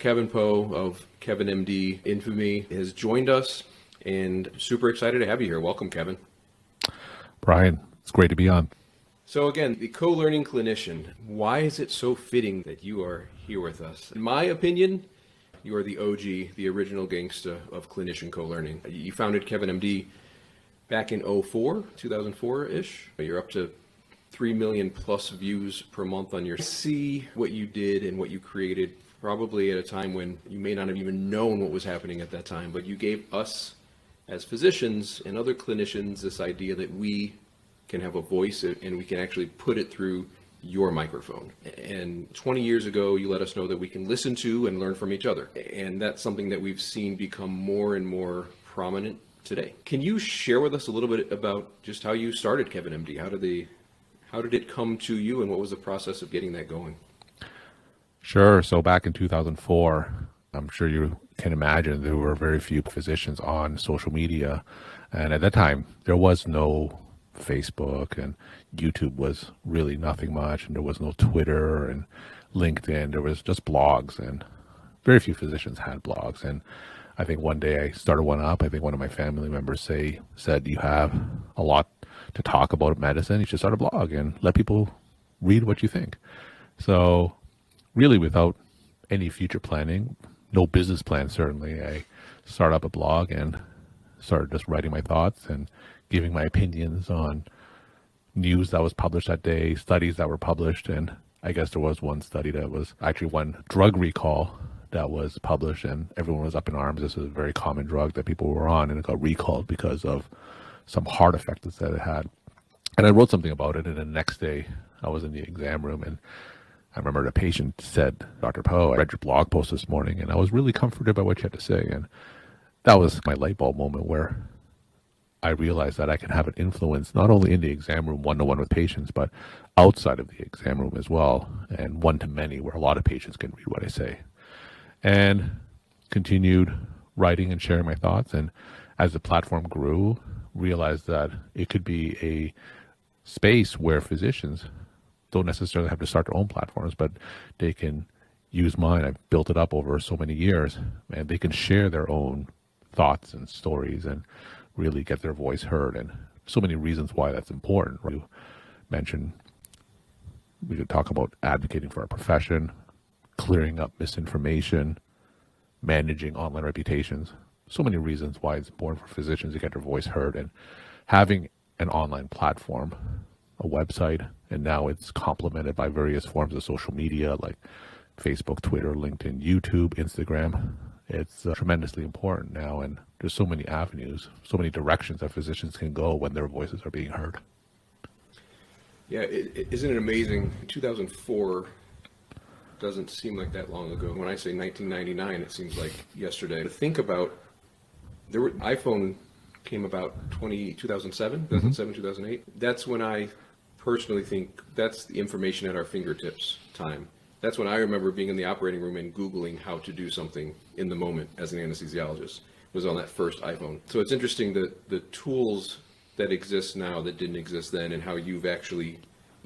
Kevin Poe of KevinMD infamy has joined us, and super excited to have you here. Welcome, Kevin. Brian, it's great to be on. So again, the co-learning clinician, why is it so fitting that you are here with us? In my opinion, you are the OG, the original gangsta of clinician co-learning. You founded KevinMD back in 2004-ish. You're up to 3 million plus views per month on your see what you did and what you created, probably at a time when you may not have even known what was happening at that time, but you gave us as physicians and other clinicians this idea that we can have a voice and we can actually put it through your microphone. And 20 years ago, you let us know that we can listen to and learn from each other. And that's something that we've seen become more and more prominent today. Can you share with us a little bit about just how you started KevinMD? How did it come to you, and what was the process of getting that going? Sure. So back in 2004, I'm sure you can imagine there were very few physicians on social media. And at that time, there was no Facebook, and YouTube was really nothing much, and there was no Twitter and LinkedIn. There was just blogs, and very few physicians had blogs. And I think one day I started one up. I think one of my family members said, you have a lot to talk about medicine. You should start a blog and let people read what you think. So really, without any future planning, no business plan certainly, I started up a blog and started just writing my thoughts and giving my opinions on news that was published that day, studies that were published. And I guess there was one study that was actually one drug recall that was published, and everyone was up in arms. This is a very common drug that people were on, and it got recalled because of some heart effects that it had. And I wrote something about it, and the next day I was in the exam room, and I remember the patient said, "Dr. Poe, I read your blog post this morning, and I was really comforted by what you had to say." And that was my light bulb moment where I realized that I can have an influence not only in the exam room one-to-one with patients, but outside of the exam room as well, and one-to-many, where a lot of patients can read what I say. And continued writing and sharing my thoughts. And as the platform grew, realized that it could be a space where physicians don't necessarily have to start their own platforms, but they can use mine. I've built it up over so many years, and they can share their own thoughts and stories and really get their voice heard. And so many reasons why that's important. You mentioned we could talk about advocating for our profession, clearing up misinformation, managing online reputations. So many reasons why it's important for physicians to get their voice heard, and having an online platform, a website, and now it's complemented by various forms of social media like Facebook, Twitter, LinkedIn, YouTube, Instagram. It's tremendously important now, and there's so many avenues, so many directions that physicians can go when their voices are being heard. Yeah, isn't it amazing? 2004 doesn't seem like that long ago. When I say 1999, it seems like yesterday. To think about, iPhone came about 2007, 2008. That's when I personally think that's the information at our fingertips time. That's when I remember being in the operating room and Googling how to do something in the moment as an anesthesiologist. It was on that first iPhone. So it's interesting that the tools that exist now that didn't exist then, and how you've actually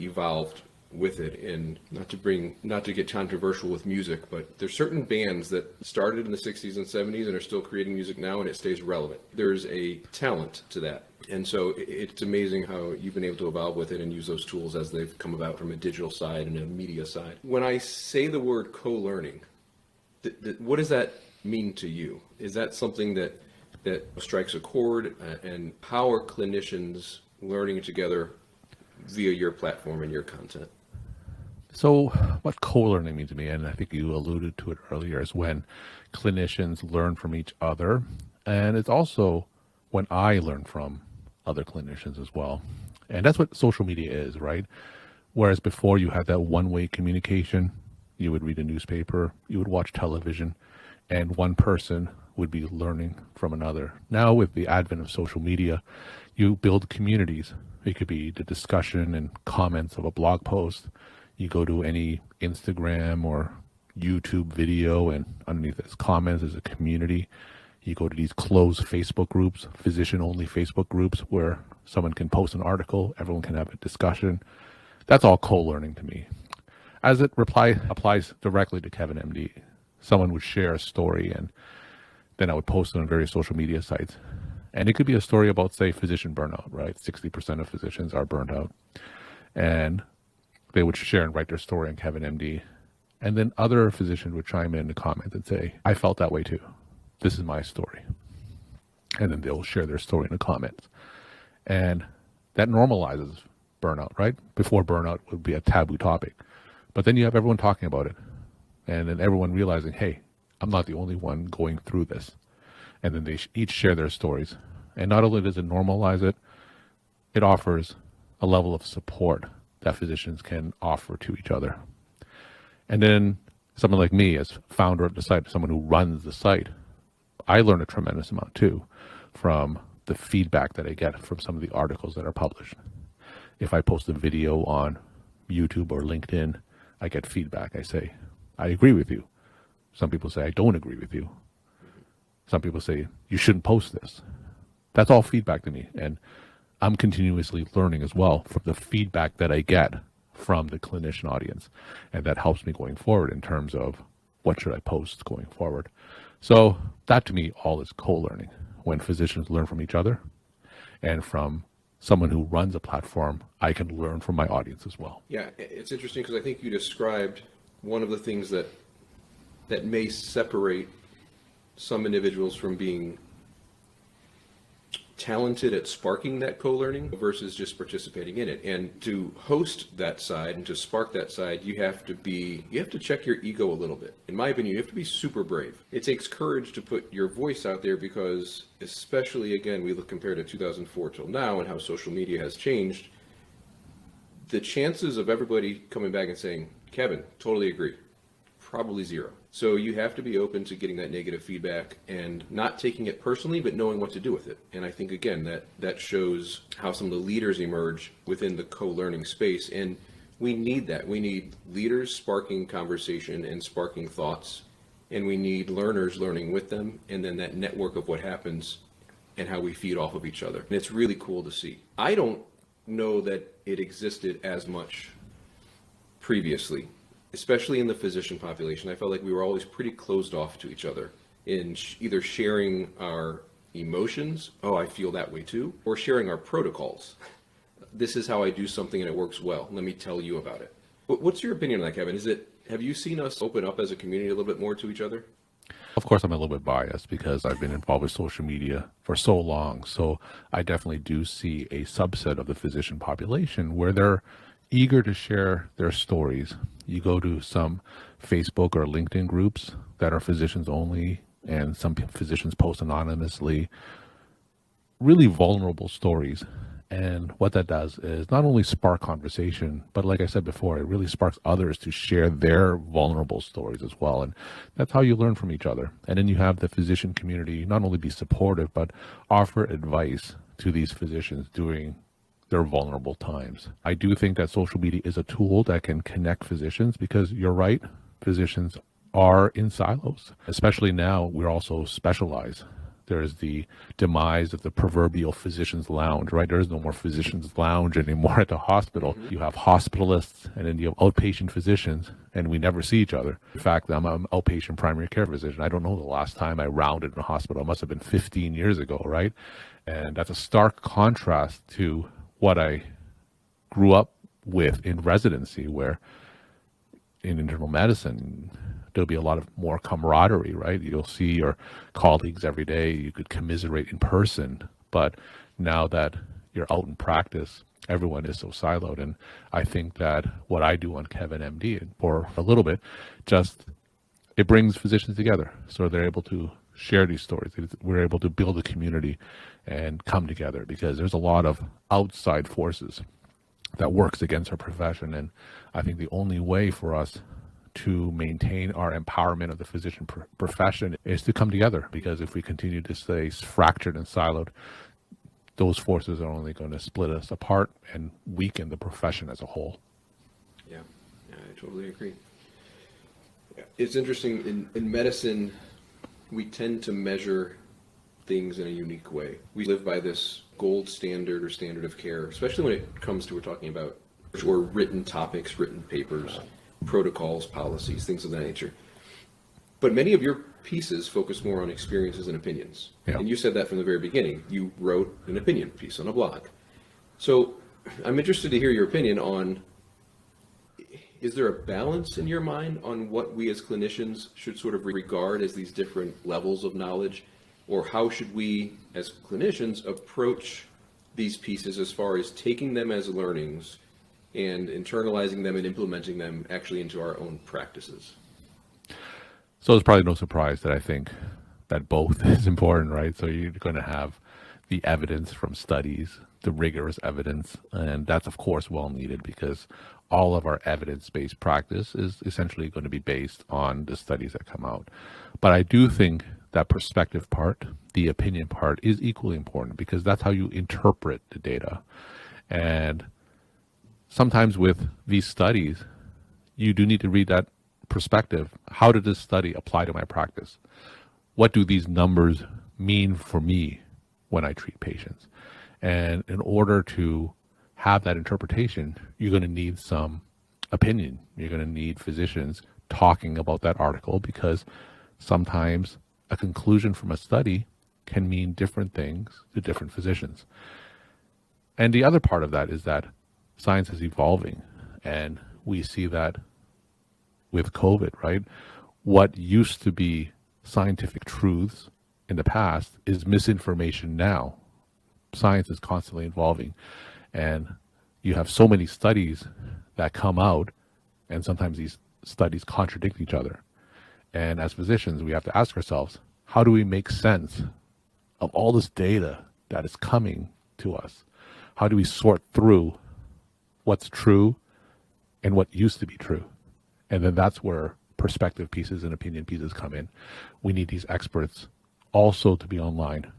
evolved with it. And not to get controversial with music, but there's certain bands that started in the 60s and 70s and are still creating music now, and it stays relevant. There's a talent to that. And so it's amazing how you've been able to evolve with it and use those tools as they've come about from a digital side and a media side. When I say the word co-learning, what does that mean to you? Is that something that strikes a chord? And how are clinicians learning together via your platform and your content? So what co-learning means to me, and I think you alluded to it earlier, is when clinicians learn from each other. And it's also when I learn from other clinicians as well. And that's what social media is, right? Whereas before you had that one-way communication, you would read a newspaper, you would watch television, and one person would be learning from another. Now with the advent of social media, you build communities. It could be the discussion and comments of a blog post. You go to any Instagram or YouTube video, and underneath its comments is a community. You go to these closed Facebook groups, physician-only Facebook groups, where someone can post an article, everyone can have a discussion. That's all co-learning to me. As it applies directly to KevinMD, someone would share a story, and then I would post it on various social media sites. And it could be a story about, say, physician burnout, right? 60% of physicians are burned out. And they would share and write their story on KevinMD. And then other physicians would chime in and comment and say, I felt that way too. This is my story. And then they'll share their story in the comments. And that normalizes burnout, right? Before, burnout would be a taboo topic. But then you have everyone talking about it. And then everyone realizing, hey, I'm not the only one going through this. And then they each share their stories. And not only does it normalize it, it offers a level of support that physicians can offer to each other. And then someone like me, as founder of the site, someone who runs the site, I learn a tremendous amount too from the feedback that I get from some of the articles that are published. If I post a video on YouTube or LinkedIn, I get feedback. I say, I agree with you. Some people say, I don't agree with you. Some people say, you shouldn't post this. That's all feedback to me. And I'm continuously learning as well from the feedback that I get from the clinician audience. And that helps me going forward in terms of what should I post going forward. So that to me all is co-learning, when physicians learn from each other, and from someone who runs a platform, I can learn from my audience as well. Yeah, it's interesting because I think you described one of the things that may separate some individuals from being talented at sparking that co-learning versus just participating in it. And to host that side and to spark that side, you have to check your ego a little bit. In my opinion, you have to be super brave. It takes courage to put your voice out there because, especially again, we look compared to 2004 till now and how social media has changed, the chances of everybody coming back and saying, Kevin, totally agree, probably zero. So you have to be open to getting that negative feedback and not taking it personally, but knowing what to do with it. And I think, again, that shows how some of the leaders emerge within the co-learning space. And we need that. We need leaders sparking conversation and sparking thoughts. And we need learners learning with them. And then that network of what happens and how we feed off of each other. And it's really cool to see. I don't know that it existed as much previously, especially in the physician population. I felt like we were always pretty closed off to each other in either sharing our emotions, oh, I feel that way too, or sharing our protocols. This is how I do something and it works well. Let me tell you about it. What's your opinion on that, Kevin? Have you seen us open up as a community a little bit more to each other? Of course, I'm a little bit biased because I've been involved with social media for so long. So I definitely do see a subset of the physician population where they're eager to share their stories. You go to some Facebook or LinkedIn groups that are physicians only, and some physicians post anonymously really vulnerable stories. And what that does is not only spark conversation, but like I said before, it really sparks others to share their vulnerable stories as well. And that's how you learn from each other. And then you have the physician community not only be supportive, but offer advice to these physicians during their vulnerable times. I do think that social media is a tool that can connect physicians because you're right, physicians are in silos. Especially now, we're also specialized. There's the demise of the proverbial physician's lounge, right? There is no more physician's lounge anymore at the hospital. Mm-hmm. You have hospitalists and then you have outpatient physicians, and we never see each other. In fact, I'm an outpatient primary care physician. I don't know the last time I rounded in a hospital. It must have been 15 years ago, right? And that's a stark contrast to what I grew up with in residency, where in internal medicine, there'll be a lot of more camaraderie, right? You'll see your colleagues every day. You could commiserate in person. But now that you're out in practice, everyone is so siloed. And I think that what I do on KevinMD for a little bit, just it brings physicians together. So they're able to share these stories. We're able to build a community and come together because there's a lot of outside forces that works against our profession. And I think the only way for us to maintain our empowerment of the physician profession is to come together, because if we continue to stay fractured and siloed, those forces are only going to split us apart and weaken the profession as a whole. Yeah, I totally agree. It's interesting, in medicine, we tend to measure things in a unique way. We live by this gold standard or standard of care, especially when it comes to, we're talking about, or written topics, written papers, protocols, policies, things of that nature. But many of your pieces focus more on experiences and opinions. Yeah. And you said that from the very beginning. You wrote an opinion piece on a blog. So I'm interested to hear your opinion on, is there a balance in your mind on what we as clinicians should sort of regard as these different levels of knowledge? Or how should we as clinicians approach these pieces as far as taking them as learnings and internalizing them and implementing them actually into our own practices? So it's probably no surprise that I think that both is important, right? So you're going to have the evidence from studies, the rigorous evidence, and that's of course well needed because all of our evidence-based practice is essentially going to be based on the studies that come out. But I do think that perspective part, the opinion part, is equally important because that's how you interpret the data. And sometimes with these studies, you do need to read that perspective. How did this study apply to my practice? What do these numbers mean for me when I treat patients? And in order to have that interpretation, you're going to need some opinion. You're going to need physicians talking about that article because sometimes a conclusion from a study can mean different things to different physicians. And the other part of that is that science is evolving, and we see that with COVID, right? What used to be scientific truths in the past is misinformation now. Science is constantly evolving, and you have so many studies that come out, and sometimes these studies contradict each other. And as physicians, we have to ask ourselves, how do we make sense of all this data that is coming to us? How do we sort through what's true and what used to be true? And then that's where perspective pieces and opinion pieces come in. We need these experts also to be online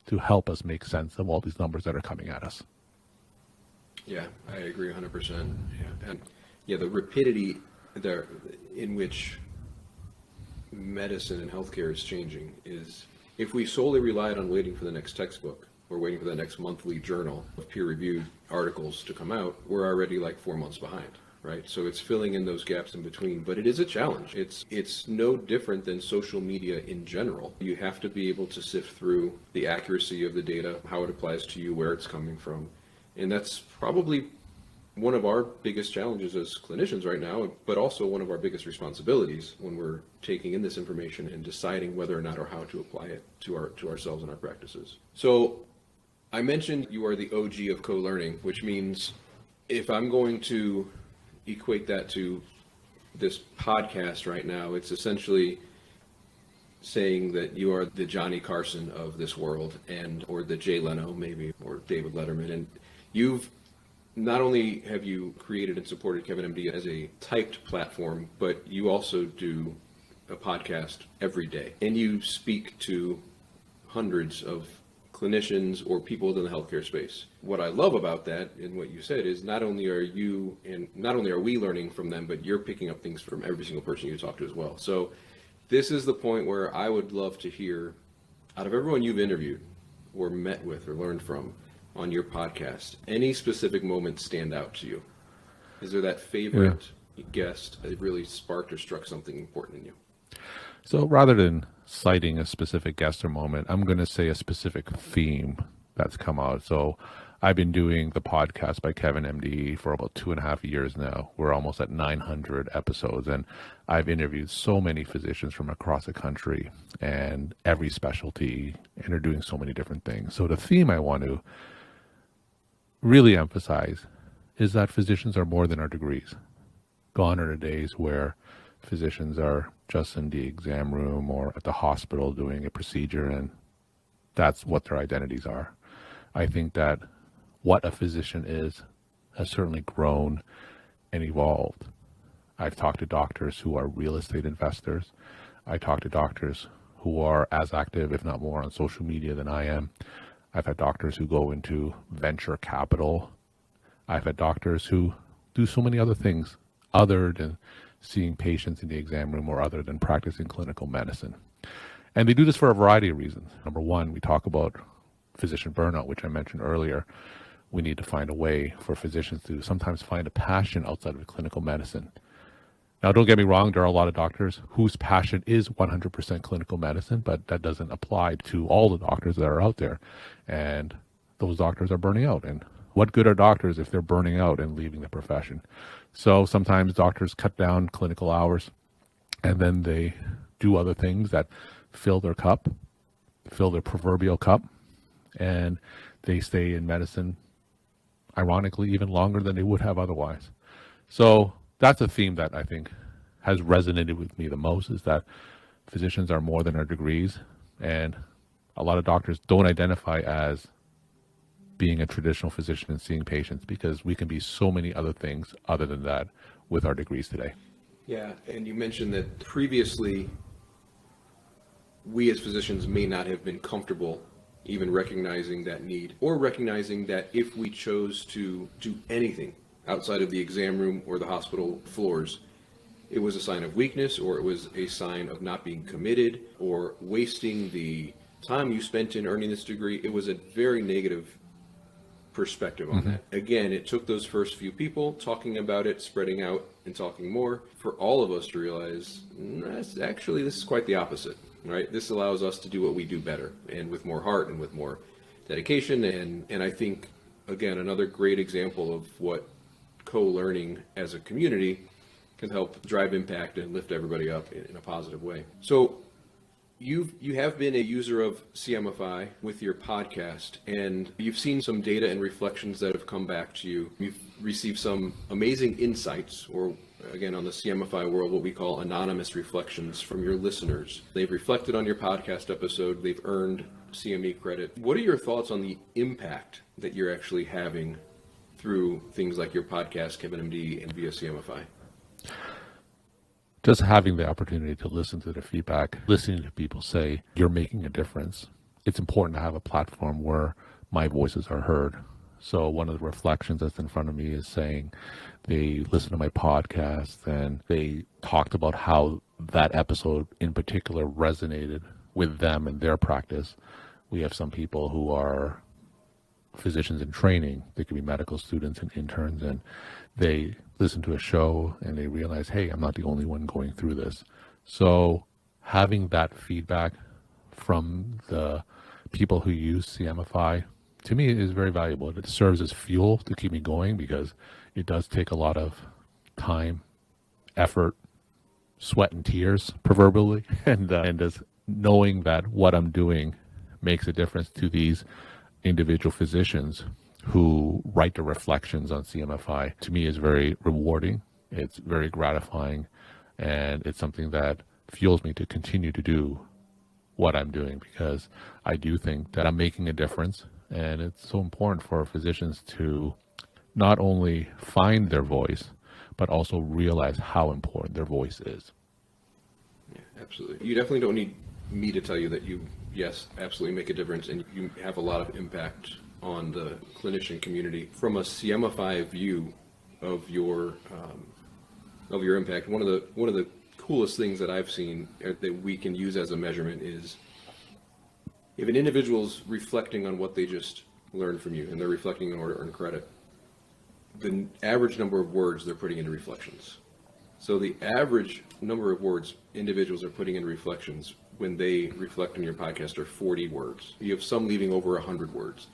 to help us make sense of all these numbers that are coming at us. Yeah, I agree 100%. Yeah. And yeah, the rapidity in which medicine and healthcare is changing is, if we solely relied on waiting for the next textbook or waiting for the next monthly journal of peer-reviewed articles to come out, we're already like 4 months behind, right? So it's filling in those gaps in between, but it is a challenge. It's no different than social media in general. You have to be able to sift through the accuracy of the data, how it applies to you, where it's coming from. And that's probably one of our biggest challenges as clinicians right now, but also one of our biggest responsibilities when we're taking in this information and deciding whether or not or how to apply it to ourselves and our practices. So I mentioned you are the OG of co-learning, which means if I'm going to equate that to this podcast right now, it's essentially saying that you are the Johnny Carson of this world, or the Jay Leno maybe, or David Letterman. And you've not only have you created and supported KevinMD as a typed platform, but you also do a podcast every day. And you speak to hundreds of clinicians or people within the healthcare space. What I love about that and what you said is not only are we learning from them, but you're picking up things from every single person you talk to as well. So this is the point where I would love to hear, out of everyone you've interviewed or met with or learned from on your podcast, any specific moments stand out to you? Is there that favorite guest that really sparked or struck something important in you? So rather than citing a specific guest or moment, I'm going to say a specific theme that's come out. So I've been doing the podcast by KevinMD for about 2.5 years now. We're almost at 900 episodes, and I've interviewed so many physicians from across the country and every specialty, and they're doing so many different things. So the theme I want to really emphasize is that physicians are more than our degrees. Gone are the days where physicians are just in the exam room or at the hospital doing a procedure, and that's what their identities are. I think that what a physician is has certainly grown and evolved. I've talked to doctors who are real estate investors. I talk to doctors who are as active, if not more, on social media than I am. I've had doctors who go into venture capital. I've had doctors who do so many other things other than seeing patients in the exam room or other than practicing clinical medicine. And they do this for a variety of reasons. Number one, we talk about physician burnout, which I mentioned earlier. We need to find a way for physicians to sometimes find a passion outside of clinical medicine. Now, don't get me wrong, there are a lot of doctors whose passion is 100% clinical medicine, but that doesn't apply to all the doctors that are out there. And those doctors are burning out. And what good are doctors if they're burning out and leaving the profession? So sometimes doctors cut down clinical hours and then they do other things that fill their cup, fill their proverbial cup, and they stay in medicine, ironically, even longer than they would have otherwise. So that's a theme that I think has resonated with me the most, is that physicians are more than our degrees, and a lot of doctors don't identify as being a traditional physician and seeing patients, because we can be so many other things other than that with our degrees today. Yeah, and you mentioned that previously we as physicians may not have been comfortable even recognizing that need, or recognizing that if we chose to do anything outside of the exam room or the hospital floors, it was a sign of weakness, or it was a sign of not being committed, or wasting the time you spent in earning this degree. It was a very negative perspective on that. Again, it took those first few people talking about it, spreading out and talking more, for all of us to realize, actually, this is quite the opposite, right? This allows us to do what we do better, and with more heart and with more dedication. And I think, again, another great example of what co-learning as a community can help drive impact and lift everybody up in a positive way. So you have been a user of CMEfy with your podcast, and you've seen some data and reflections that have come back to you. You've received some amazing insights, or again, on the CMEfy world, what we call anonymous reflections from your listeners. They've reflected on your podcast episode. They've earned CME credit. What are your thoughts on the impact that you're actually having through things like your podcast, KevinMD, and via CMEfy? Just having the opportunity to listen to the feedback, listening to people say, you're making a difference. It's important to have a platform where my voices are heard. So one of the reflections that's in front of me is saying they listened to my podcast and they talked about how that episode in particular resonated with them and their practice. We have some people who are physicians in training. They could be medical students and interns, and they listen to a show and they realize, hey, I'm not the only one going through this. So having that feedback from the people who use CMEfy, to me, is very valuable. It serves as fuel to keep me going, because it does take a lot of time, effort, sweat and tears, proverbially, and just knowing that what I'm doing makes a difference to these individual physicians who write the reflections on CMEfy, to me, is very rewarding. It's very gratifying, and it's something that fuels me to continue to do what I'm doing, because I do think that I'm making a difference, and it's so important for physicians to not only find their voice, but also realize how important their voice is. Yeah, absolutely. You definitely don't need me to tell you that you, yes, absolutely make a difference, and you have a lot of impact on the clinician community. From a CMEfy view of your impact, one of the coolest things that I've seen that we can use as a measurement is if an individual's reflecting on what they just learned from you, and they're reflecting in order to earn credit, the average number of words they're putting into reflections. So the average number of words individuals are putting in reflections when they reflect on your podcast are 40 words. You have some leaving over 100 words.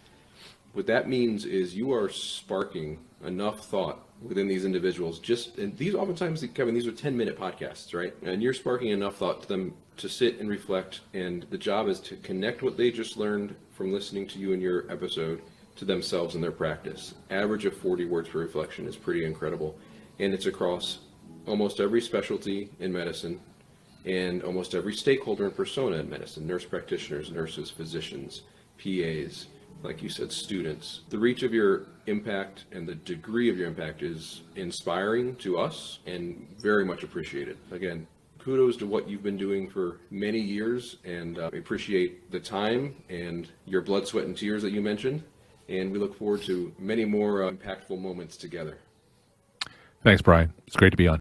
What that means is you are sparking enough thought within these individuals. And these oftentimes, Kevin, these are 10-minute podcasts, right? And you're sparking enough thought to them to sit and reflect. And the job is to connect what they just learned from listening to you in your episode to themselves and their practice. Average of 40 words per reflection is pretty incredible. And it's across almost every specialty in medicine and almost every stakeholder and persona in medicine: nurse practitioners, nurses, physicians, PAs, like you said, students. The reach of your impact and the degree of your impact is inspiring to us and very much appreciated. Again, kudos to what you've been doing for many years, and we appreciate the time and your blood, sweat, and tears that you mentioned. And we look forward to many more impactful moments together. Thanks, Brian. It's great to be on.